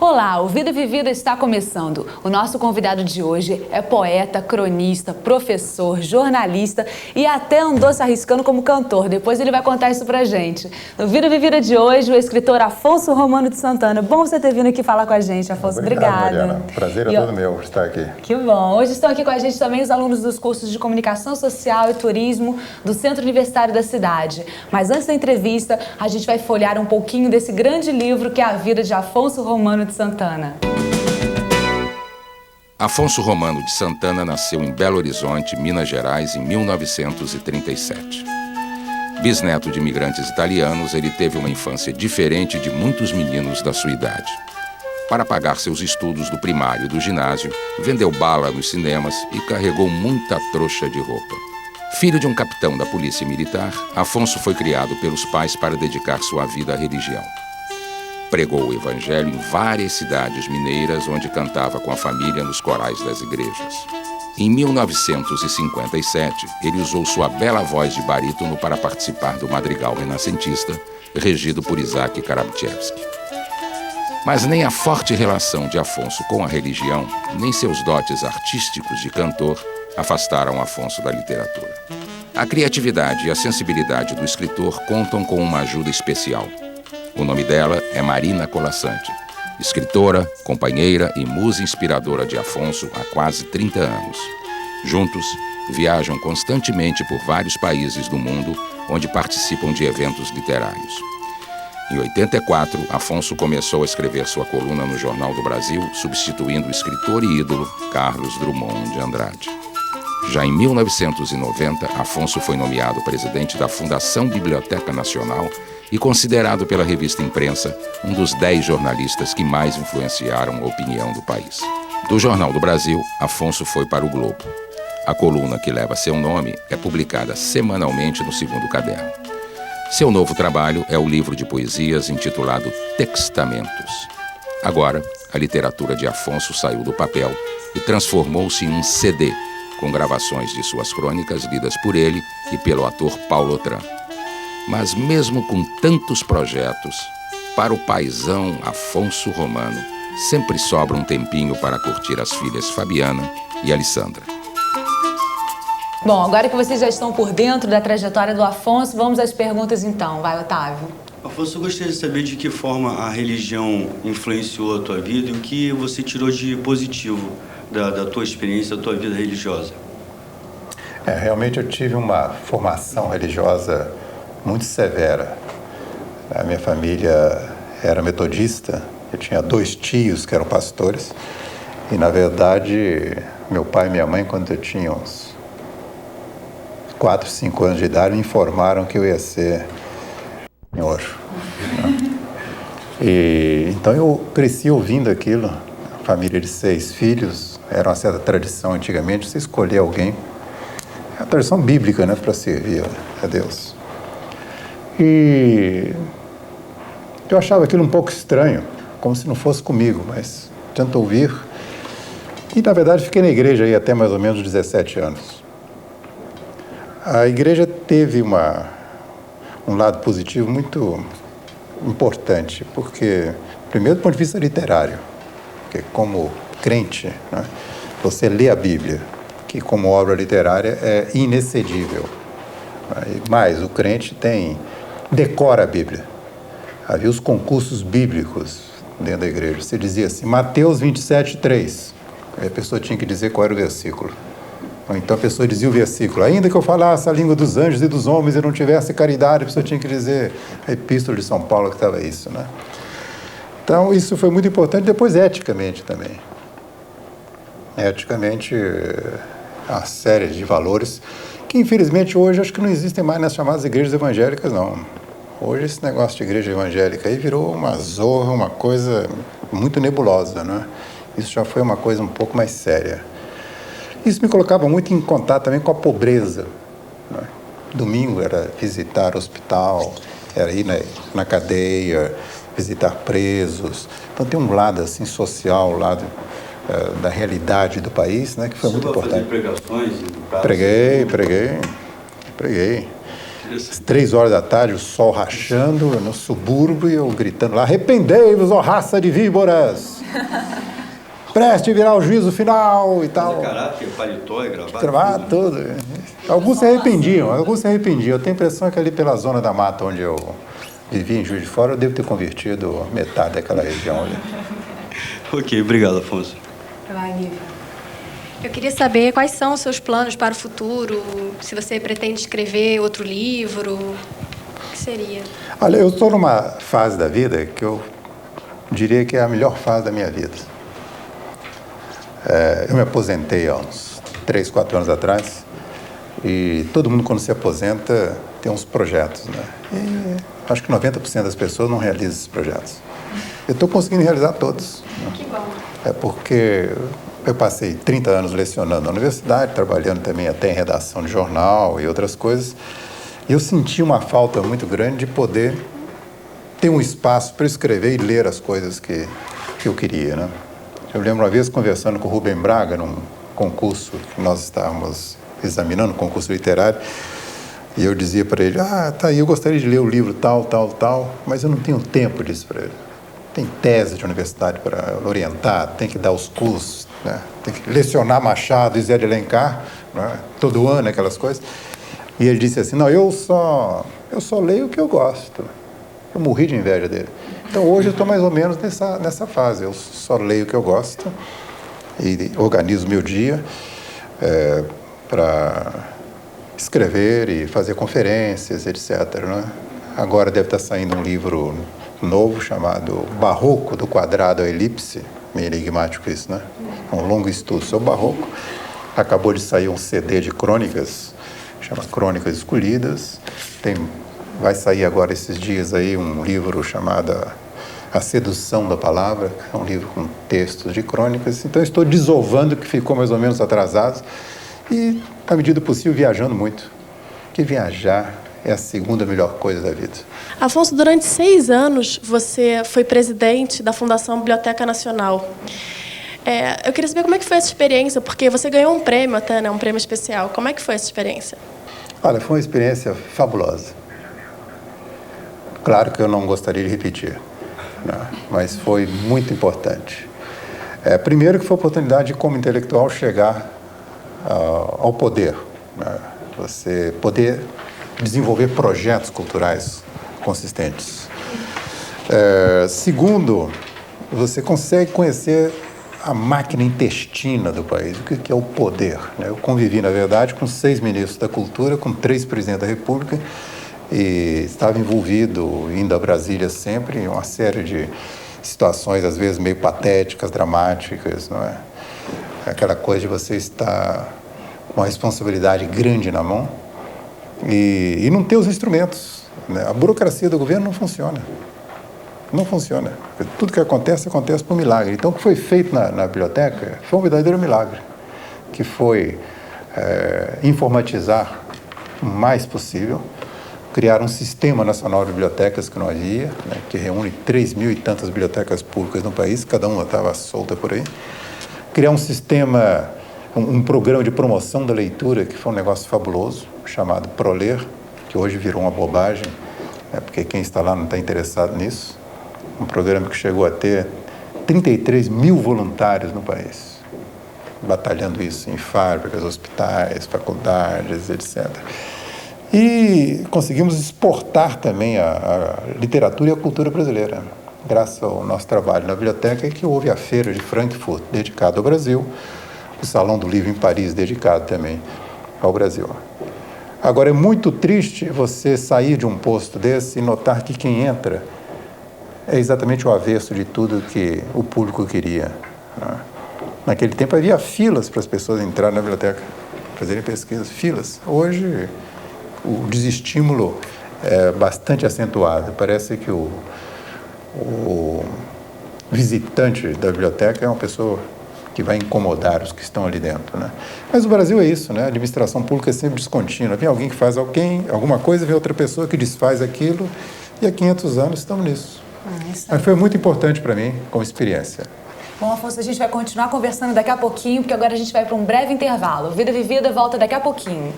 Olá, o Vida Vivida está começando. O nosso convidado de hoje é poeta, cronista, professor, jornalista e até andou se arriscando como cantor. Depois ele vai contar isso pra gente. No Vida Vivida de hoje, o escritor Afonso Romano de Santana. Bom você ter vindo aqui falar com a gente, Afonso. Obrigada. Mariana. Prazer é todo meu estar aqui. Que bom. Hoje estão aqui com a gente também os alunos dos cursos de Comunicação Social e Turismo do Centro Universitário da cidade. Mas antes da entrevista, a gente vai folhear um pouquinho desse grande livro que é a vida de Afonso Romano de Santana. Afonso Romano de Santana nasceu em Belo Horizonte, Minas Gerais, em 1937. Bisneto de imigrantes italianos, ele teve uma infância diferente de muitos meninos da sua idade. Para pagar seus estudos do primário e do ginásio, vendeu bala nos cinemas e carregou muita trouxa de roupa. Filho de um capitão da polícia militar, Afonso foi criado pelos pais para dedicar sua vida à religião. Pregou o evangelho em várias cidades mineiras, onde cantava com a família nos corais das igrejas. Em 1957, ele usou sua bela voz de barítono para participar do madrigal renascentista, regido por Isaac Karabchevsky. Mas nem a forte relação de Afonso com a religião, nem seus dotes artísticos de cantor, afastaram Afonso da literatura. A criatividade e a sensibilidade do escritor contam com uma ajuda especial. O nome dela é Marina Colasanti, escritora, companheira e musa inspiradora de Afonso há quase 30 anos. Juntos, viajam constantemente por vários países do mundo, onde participam de eventos literários. Em 84, Afonso começou a escrever sua coluna no Jornal do Brasil, substituindo o escritor e ídolo Carlos Drummond de Andrade. Já em 1990, Afonso foi nomeado presidente da Fundação Biblioteca Nacional e considerado pela revista Imprensa um dos 10 jornalistas que mais influenciaram a opinião do país. Do Jornal do Brasil, Afonso foi para o Globo. A coluna que leva seu nome é publicada semanalmente no segundo caderno. Seu novo trabalho é o livro de poesias intitulado Textamentos. Agora, a literatura de Afonso saiu do papel e transformou-se em um CD, com gravações de suas crônicas lidas por ele e pelo ator Paulo Otran. Mas mesmo com tantos projetos, para o paizão Afonso Romano, sempre sobra um tempinho para curtir as filhas Fabiana e Alessandra. Bom, agora que vocês já estão por dentro da trajetória do Afonso, vamos às perguntas então. Vai, Otávio. Afonso, eu gostaria de saber de que forma a religião influenciou a tua vida e o que você tirou de positivo da tua experiência, da tua vida religiosa. Realmente eu tive uma formação religiosa muito severa. A minha família era metodista, eu tinha 2 tios que eram pastores, e na verdade, meu pai e minha mãe, quando eu tinha uns 4, 5 anos de idade, me informaram que eu ia ser senhor. E então eu cresci ouvindo aquilo. A família de 6 filhos, era uma certa tradição antigamente, você escolher alguém, é a tradição bíblica, né, para servir a Deus. E eu achava aquilo um pouco estranho, como se não fosse comigo, mas tanto ouvir. E na verdade fiquei na igreja aí até mais ou menos 17 anos. A igreja teve um lado positivo muito importante, porque, primeiro do ponto de vista literário, porque como crente, né, você lê a Bíblia, que como obra literária é inexcedível. Mas o crente decora a Bíblia. Havia os concursos bíblicos dentro da igreja. Você dizia assim, Mateus 27:3. Aí a pessoa tinha que dizer qual era o versículo. Ou então a pessoa dizia o versículo. Ainda que eu falasse a língua dos anjos e dos homens e não tivesse caridade, a pessoa tinha que dizer a Epístola de São Paulo que estava isso, né? Então isso foi muito importante. Depois eticamente também. Eticamente, uma série de valores que infelizmente hoje acho que não existem mais nas chamadas igrejas evangélicas, não. Hoje esse negócio de igreja evangélica aí virou uma zorra, uma coisa muito nebulosa, né? Isso já foi uma coisa um pouco mais séria. Isso me colocava muito em contato também com a pobreza, né? Domingo era visitar o hospital, era ir na cadeia, visitar presos. Então tem um lado assim social, um lado da realidade do país, né, que foi muito importante. Fazer pregações? Preguei. Às 3 horas da tarde, o sol rachando no subúrbio e eu gritando lá: arrependei-vos, ó raça de víboras! Preste virar o juízo final e tal. Caráter, paletó e gravata. Gravata, tudo. Alguns se arrependiam. Eu tenho a impressão que ali pela zona da mata onde eu vivi, em Juiz de Fora, eu devo ter convertido metade daquela região ali. Ok, obrigado, Afonso. Vai, Nívia. Eu queria saber quais são os seus planos para o futuro, se você pretende escrever outro livro, o que seria? Olha, eu estou numa fase da vida que eu diria que é a melhor fase da minha vida. Eu me aposentei há uns 3, 4 anos atrás e todo mundo, quando se aposenta, tem uns projetos, né? E acho que 90% das pessoas não realizam esses projetos. Eu estou conseguindo realizar todos. Né? Que bom. É porque eu passei 30 anos lecionando na universidade, trabalhando também até em redação de jornal e outras coisas, e eu senti uma falta muito grande de poder ter um espaço para escrever e ler as coisas que eu queria, né? Eu lembro uma vez conversando com o Rubem Braga num concurso que nós estávamos examinando, um concurso literário, e eu dizia para ele: tá aí, eu gostaria de ler o livro tal, mas eu não tenho tempo disso para ele. Tem tese de universidade para orientar, tem que dar os cursos, né? Tem que lecionar Machado e Zé de Alencar, né? Todo ano, aquelas coisas. E ele disse assim: não, eu só leio o que eu gosto. Eu morri de inveja dele. Então, hoje eu estou mais ou menos nessa fase. Eu só leio o que eu gosto e organizo meu dia para escrever e fazer conferências, etc. Né? Agora deve estar saindo um livro novo chamado Barroco, do Quadrado à Elipse. Meio enigmático isso, né? Um longo estudo sobre o Barroco. Acabou de sair um CD de crônicas, chama Crônicas Escolhidas. Vai sair agora esses dias aí um livro chamado A Sedução da Palavra, que é um livro com textos de crônicas. Então, eu estou desovando o que ficou mais ou menos atrasado e, à medida do possível, viajando muito. Porque viajar é a segunda melhor coisa da vida. Afonso, durante 6 anos, você foi presidente da Fundação Biblioteca Nacional. Eu queria saber como é que foi essa experiência, porque você ganhou um prêmio até, né, um prêmio especial. Como é que foi essa experiência? Olha, foi uma experiência fabulosa. Claro que eu não gostaria de repetir, né? Mas foi muito importante. Primeiro que foi a oportunidade de, como intelectual, chegar ao poder, né? Você poder desenvolver projetos culturais consistentes. Segundo, você consegue conhecer a máquina intestina do país, o que é o poder, né? Eu convivi, na verdade, com 6 ministros da Cultura, com 3 presidentes da República, e estava envolvido, indo a Brasília sempre, em uma série de situações, às vezes, meio patéticas, dramáticas, não é? Aquela coisa de você estar com uma responsabilidade grande na mão e não ter os instrumentos, né? A burocracia do governo não funciona. Não funciona. Tudo que acontece por milagre. Então, o que foi feito na biblioteca foi um verdadeiro milagre, que foi informatizar o mais possível, criar um sistema nacional de bibliotecas que não havia, né, que reúne 3.000 e tantas bibliotecas públicas no país, cada uma estava solta por aí. Criar um sistema, um programa de promoção da leitura, que foi um negócio fabuloso, chamado ProLer, que hoje virou uma bobagem, né, porque quem está lá não está interessado nisso. Um programa que chegou a ter 33 mil voluntários no país, batalhando isso em fábricas, hospitais, faculdades, etc. E conseguimos exportar também a literatura e a cultura brasileira, graças ao nosso trabalho na biblioteca, que houve a Feira de Frankfurt, dedicada ao Brasil, o Salão do Livro em Paris, dedicado também ao Brasil. Agora, é muito triste você sair de um posto desse e notar que quem entra é exatamente o avesso de tudo que o público queria, né? Naquele tempo havia filas para as pessoas entrarem na biblioteca, fazerem pesquisas, filas. Hoje, o desestímulo é bastante acentuado. Parece que o visitante da biblioteca é uma pessoa que vai incomodar os que estão ali dentro, né? Mas o Brasil é isso, né? A administração pública é sempre descontínua. Vem alguém que faz alguma coisa, vem outra pessoa que desfaz aquilo, e há 500 anos estamos nisso. Mas foi muito importante para mim como experiência. Bom, Afonso, a gente vai continuar conversando daqui a pouquinho, porque agora a gente vai para um breve intervalo. Vida Vivida volta daqui a pouquinho.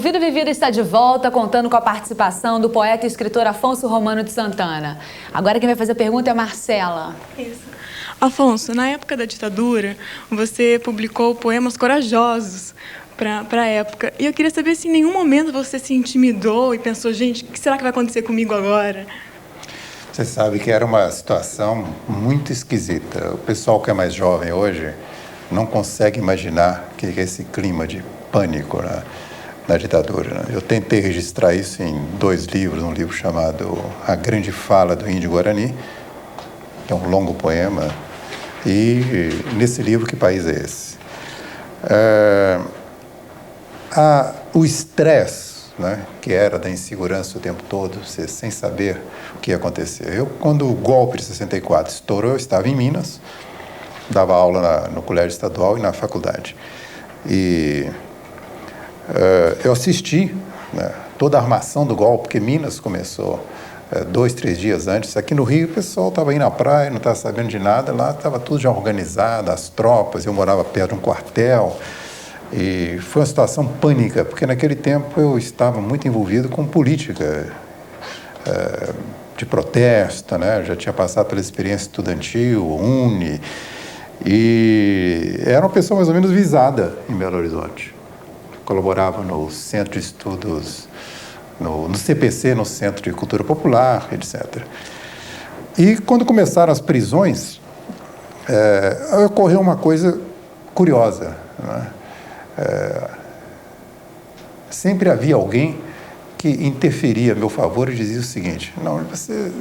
Vida Vivida está de volta, contando com a participação do poeta e escritor Afonso Romano de Santana. Agora quem vai fazer a pergunta é a Marcela. Isso. Afonso, na época da ditadura, você publicou poemas corajosos para a época. E eu queria saber se em nenhum momento você se intimidou e pensou, gente, o que será que vai acontecer comigo agora? Você sabe que era uma situação muito esquisita. O pessoal que é mais jovem hoje não consegue imaginar que esse clima de pânico na ditadura. Eu tentei registrar isso em 2 livros, um livro chamado A Grande Fala do Índio Guarani, que é um longo poema, e nesse livro, Que País é Esse? O estresse, né, que era da insegurança o tempo todo, você sem saber o que ia acontecer. Quando o golpe de 64 estourou, eu estava em Minas, dava aula no colégio estadual e na faculdade. E eu assisti, né, toda a armação do golpe, porque Minas começou 2, 3 dias antes. Aqui no Rio, o pessoal estava indo à praia, não estava sabendo de nada. Lá estava tudo já organizado, as tropas. Eu morava perto de um quartel. E foi uma situação pânica, porque naquele tempo eu estava muito envolvido com política de protesto, né? Já tinha passado pela experiência estudantil, UNE, e era uma pessoa mais ou menos visada em Belo Horizonte. Colaborava no Centro de Estudos, no CPC, no Centro de Cultura Popular, etc. E quando começaram as prisões, ocorreu uma coisa curiosa, né? Sempre havia alguém que interferia a meu favor e dizia o seguinte: não, você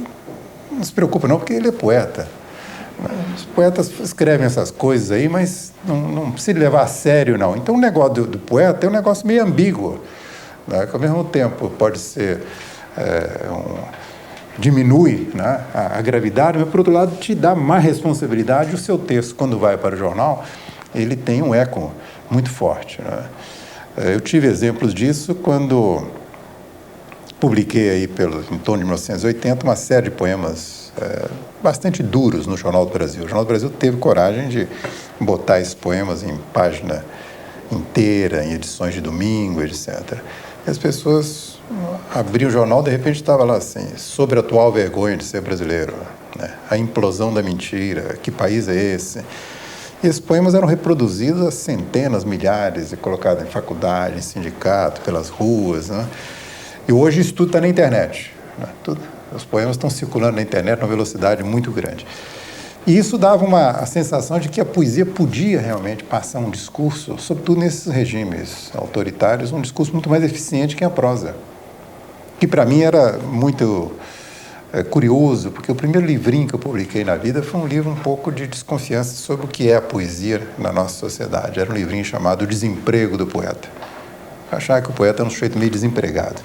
não se preocupa não, porque ele é poeta. Os poetas escrevem essas coisas aí, mas não precisa levar a sério, não. Então, o negócio do poeta é um negócio meio ambíguo, né? Que, ao mesmo tempo, pode ser... diminui, né, a gravidade, mas, por outro lado, te dá má responsabilidade. O seu texto, quando vai para o jornal, ele tem um eco muito forte, né? Eu tive exemplos disso quando publiquei aí em torno de 1980 uma série de poemas bastante duros no Jornal do Brasil. O Jornal do Brasil teve coragem de botar esses poemas em página inteira, em edições de domingo, etc. E as pessoas abriam o jornal, de repente estava lá assim: sobre a atual vergonha de ser brasileiro, né? A implosão da mentira, que país é esse? E esses poemas eram reproduzidos a centenas, milhares, e colocados em faculdade, em sindicato, pelas ruas, né? E hoje isso tudo está na internet, né? Os poemas estão circulando na internet numa velocidade muito grande. E isso dava a sensação de que a poesia podia realmente passar um discurso, sobretudo nesses regimes autoritários, um discurso muito mais eficiente que a prosa. Que para mim era muito curioso, porque o primeiro livrinho que eu publiquei na vida foi um livro um pouco de desconfiança sobre o que é a poesia na nossa sociedade. Era um livrinho chamado O Desemprego do Poeta. Eu achava que o poeta era um sujeito meio desempregado,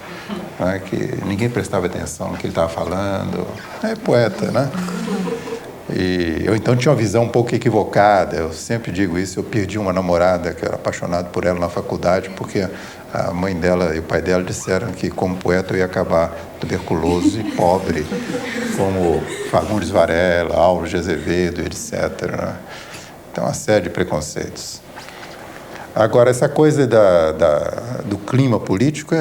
né? Que ninguém prestava atenção no que ele estava falando. É poeta, né? E eu então tinha uma visão um pouco equivocada. Eu sempre digo isso. Eu perdi uma namorada que eu era apaixonado por ela na faculdade, porque a mãe dela e o pai dela disseram que, como poeta, eu ia acabar tuberculoso e pobre, como Fagundes Varela, Álvares de Azevedo, etc., né? Então, uma série de preconceitos. Agora, essa coisa do clima político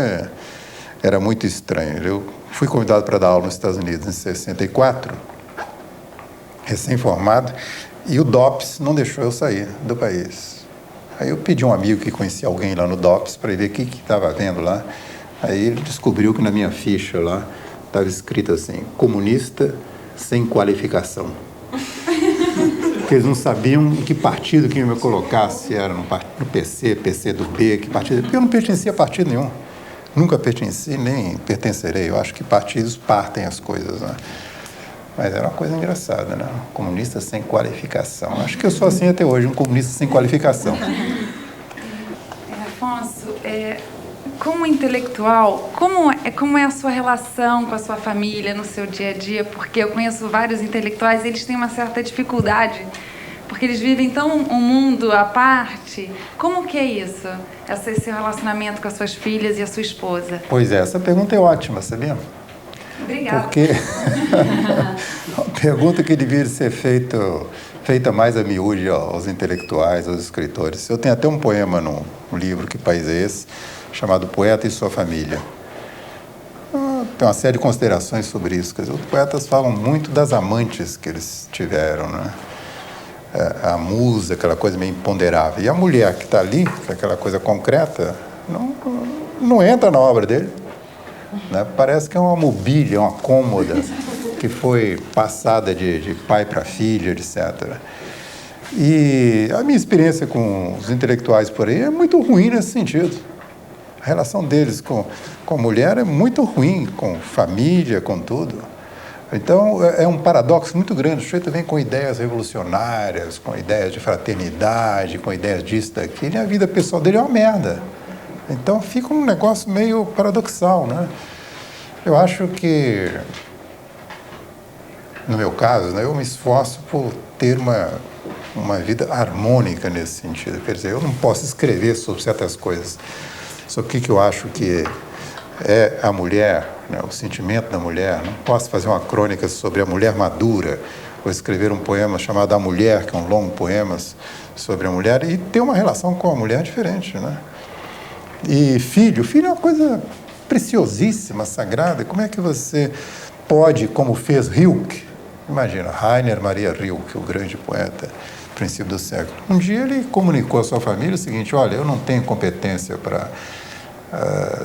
era muito estranho. Eu fui convidado para dar aula nos Estados Unidos em 64, recém-formado, e o DOPS não deixou eu sair do país. Aí eu pedi a um amigo que conhecia alguém lá no DOPS para ver o que estava havendo lá. Aí ele descobriu que na minha ficha lá estava escrito assim: comunista sem qualificação. Porque eles não sabiam em que partido que eu me colocasse, se era no PC, PC do B, que partido. Porque eu não pertencia a partido nenhum. Nunca pertenci, nem pertencerei. Eu acho que partidos partem as coisas, né? Mas era uma coisa engraçada, né? Um comunista sem qualificação. Acho que eu sou assim até hoje, um comunista sem qualificação. Afonso, como intelectual, como é a sua relação com a sua família no seu dia a dia? Porque eu conheço vários intelectuais, eles têm uma certa dificuldade, porque eles vivem tão um mundo à parte. Como que é isso? Esse relacionamento com as suas filhas e a sua esposa? Pois é, essa pergunta é ótima, sabia? Obrigada. Porque a pergunta que devia ser feita mais a miúde aos intelectuais, aos escritores. Eu tenho até um poema no livro Que País é Esse, chamado Poeta e Sua Família. Tem uma série de considerações sobre isso. Quer dizer, os poetas falam muito das amantes que eles tiveram, né? A musa, aquela coisa meio imponderável. E a mulher que está ali, que é aquela coisa concreta, não entra na obra dele. Né? Parece que é uma mobília, uma cômoda que foi passada de pai para filha, etc. E a minha experiência com os intelectuais por aí é muito ruim nesse sentido. A relação deles com a mulher é muito ruim, com família, com tudo. Então, é um paradoxo muito grande. O sujeito vem com ideias revolucionárias, com ideias de fraternidade, com ideias disso, daquilo, e a vida pessoal dele é uma merda. Então, fica um negócio meio paradoxal, né? Eu acho que, no meu caso, né, eu me esforço por ter uma vida harmônica nesse sentido. Quer dizer, eu não posso escrever sobre certas coisas, sobre o que eu acho que é a mulher, né, o sentimento da mulher. Não posso fazer uma crônica sobre a mulher madura, ou escrever um poema chamado A Mulher, que é um longo poema sobre a mulher, e ter uma relação com a mulher diferente, né? E filho é uma coisa preciosíssima, sagrada. Como é que você pode, como fez Rilke, imagina, Rainer Maria Rilke, o grande poeta, princípio do século. Um dia ele comunicou à sua família o seguinte: olha, eu não tenho competência para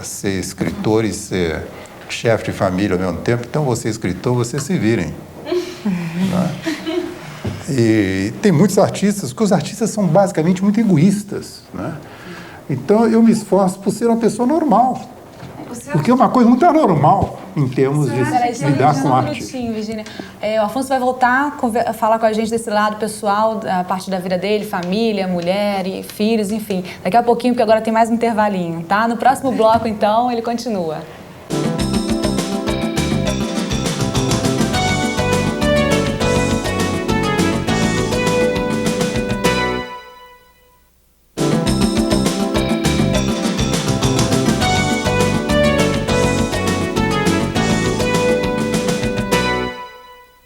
ser escritor e ser chefe de família ao mesmo tempo, então você é escritor, vocês se virem. Né? E tem muitos artistas, porque os artistas são basicamente muito egoístas, né? Então eu me esforço por ser uma pessoa normal, porque é uma coisa muito anormal em termos de lidar com arte. Virginia. O Afonso vai voltar a falar com a gente desse lado pessoal, a parte da vida dele, família, mulher e filhos, enfim. Daqui a pouquinho, porque agora tem mais um intervalinho, tá? No próximo bloco, então, ele continua.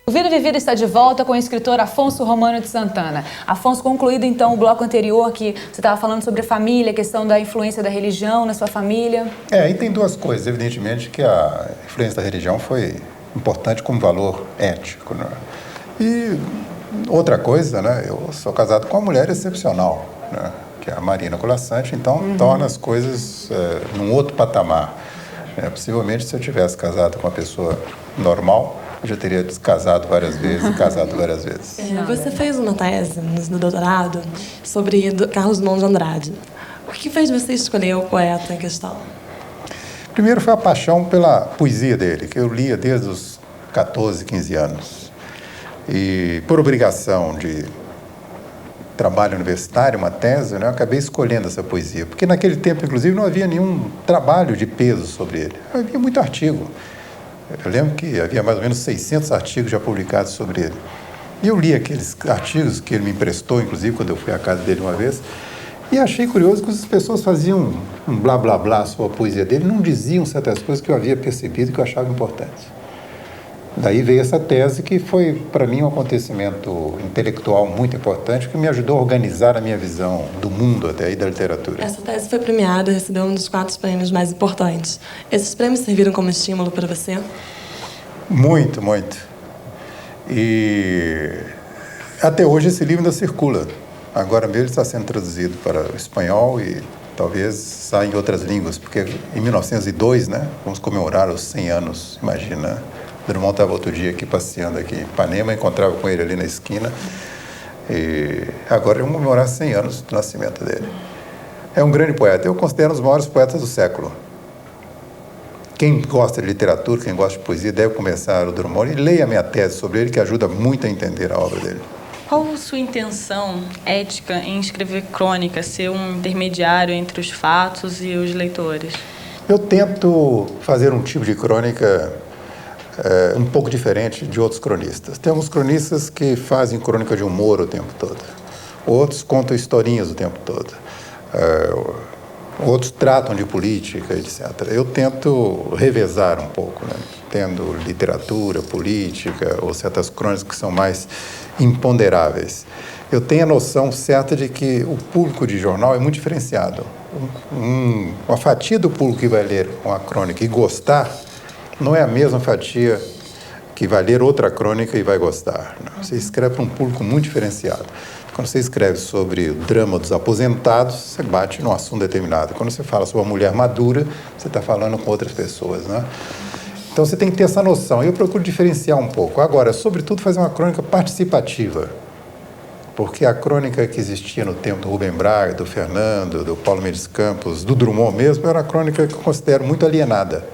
O Vida Vivida está de volta com o escritor Afonso Romano de Santana. Afonso, concluído então o bloco anterior, que você estava falando sobre a família, a questão da influência da religião na sua família. Aí tem duas coisas. Evidentemente que a influência da religião foi importante como valor ético, né? E outra coisa, né? Eu sou casado com uma mulher excepcional, né? Que é a Marina Colasanti, então torna as coisas num outro patamar. Possivelmente, se eu tivesse casado com uma pessoa normal, eu já teria descasado várias vezes e casado várias vezes. Você fez uma tese no doutorado sobre Carlos Drummond de Andrade. O que fez você escolher o poeta em questão? Primeiro foi a paixão pela poesia dele, que eu lia desde os 14, 15 anos. E por obrigação de trabalho universitário, uma tese, né, eu acabei escolhendo essa poesia. Porque naquele tempo, inclusive, não havia nenhum trabalho de peso sobre ele. Havia muito artigo. Eu lembro que havia mais ou menos 600 artigos já publicados sobre ele. E eu li aqueles artigos que ele me emprestou, inclusive, quando eu fui à casa dele uma vez, e achei curioso que as pessoas faziam um blá, blá, blá sobre a poesia dele, não diziam certas coisas que eu havia percebido e que eu achava importantes. Daí veio essa tese que foi, para mim, um acontecimento intelectual muito importante, que me ajudou a organizar a minha visão do mundo até aí, da literatura. Essa tese foi premiada, recebeu um dos 4 prêmios mais importantes. Esses prêmios serviram como estímulo para você? Muito, muito. E até hoje esse livro ainda circula. Agora mesmo está sendo traduzido para o espanhol e talvez saia em outras línguas, porque em 1902, né, vamos comemorar os 100 anos, imagina. Drummond estava outro dia aqui passeando aqui em Ipanema, encontrava com ele ali na esquina. E agora vamos comemorar 100 anos do nascimento dele. É um grande poeta. Eu considero um dos maiores poetas do século. Quem gosta de literatura, quem gosta de poesia, deve começar o Drummond e leia a minha tese sobre ele, que ajuda muito a entender a obra dele. Qual a sua intenção ética em escrever crônica, ser um intermediário entre os fatos e os leitores? Eu tento fazer um tipo de crônica um pouco diferente de outros cronistas. Temos cronistas que fazem crônica de humor o tempo todo. Outros contam historinhas o tempo todo. Outros tratam de política, etc. Eu tento revezar um pouco, né? Tendo literatura, política ou certas crônicas que são mais imponderáveis. Eu tenho a noção certa de que o público de jornal é muito diferenciado. uma fatia do público que vai ler uma crônica e gostar não é a mesma fatia que vai ler outra crônica e vai gostar. Você escreve para um público muito diferenciado. Quando você escreve sobre o drama dos aposentados, você bate num assunto determinado. Quando você fala sobre uma mulher madura, você está falando com outras pessoas, né? Então você tem que ter essa noção. Eu procuro diferenciar um pouco. Agora, sobretudo, fazer uma crônica participativa. Porque a crônica que existia no tempo do Rubem Braga, do Fernando, do Paulo Mendes Campos, do Drummond mesmo, era uma crônica que eu considero muito alienada.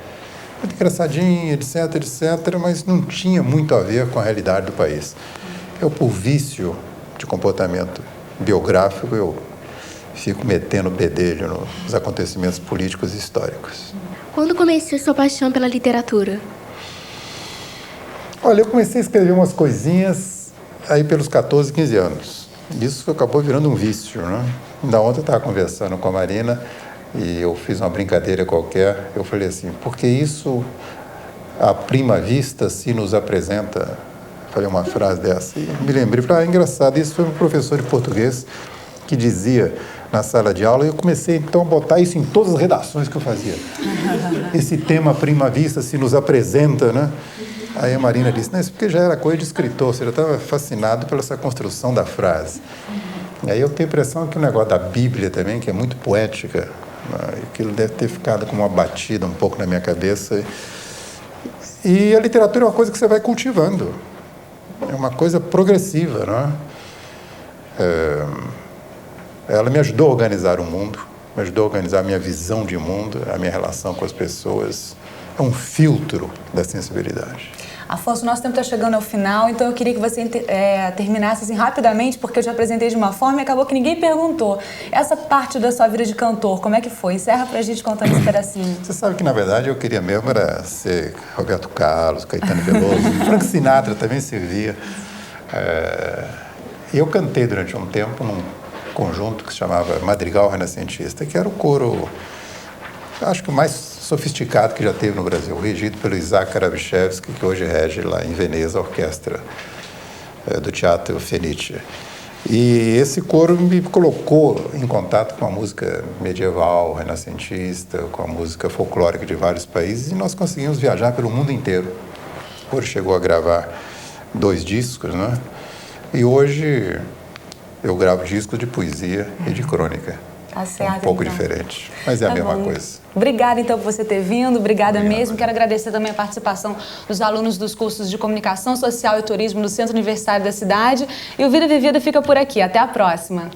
Muito engraçadinha, etc, etc, mas não tinha muito a ver com a realidade do país. Eu, por vício de comportamento biográfico, eu fico metendo bedelho nos acontecimentos políticos e históricos. Quando começou a sua paixão pela literatura? Olha, eu comecei a escrever umas coisinhas aí pelos 14, 15 anos. Isso acabou virando um vício, né? Ainda ontem eu estava conversando com a Marina e eu fiz uma brincadeira qualquer. Eu falei assim, porque isso, à prima vista, se nos apresenta... Falei uma frase dessa e me lembrei, falei, engraçado, isso foi um professor de português que dizia na sala de aula, e eu comecei então a botar isso em todas as redações que eu fazia. Esse tema, à prima vista, se nos apresenta, né? Aí a Marina disse, não, isso porque já era coisa de escritor, você já estava fascinado pela essa construção da frase. E aí eu tenho a impressão que o negócio da Bíblia também, que é muito poética, né? Aquilo deve ter ficado como uma batida um pouco na minha cabeça. E a literatura é uma coisa que você vai cultivando. É uma coisa progressiva, não é? Ela me ajudou a organizar o mundo, me ajudou a organizar a minha visão de mundo, a minha relação com as pessoas. É um filtro da sensibilidade. Afonso, nosso tempo está chegando ao final, então eu queria que você terminasse assim, rapidamente, porque eu te apresentei de uma forma e acabou que ninguém perguntou. Essa parte da sua vida de cantor, como é que foi? Encerra pra gente contando esse pedacinho. Você sabe que, na verdade, eu queria mesmo era ser Roberto Carlos, Caetano Veloso, Frank Sinatra também servia. E eu cantei durante um tempo num conjunto que se chamava Madrigal Renascentista, que era o coro, acho que o mais sofisticado que já teve no Brasil, regido pelo Isaac Karabichevsky, que hoje rege lá em Veneza a orquestra do Teatro Fenice. E esse coro me colocou em contato com a música medieval, renascentista, com a música folclórica de vários países, e nós conseguimos viajar pelo mundo inteiro. O coro chegou a gravar 2 discos, né? E hoje eu gravo discos de poesia e de crônica. Tá certo, um pouco então. Diferente, mas é a mesma coisa. Obrigada, então, por você ter vindo. Obrigada mesmo. Quero agradecer também a participação dos alunos dos cursos de Comunicação Social e Turismo do Centro Universitário da cidade. E o Vida Vivida fica por aqui. Até a próxima.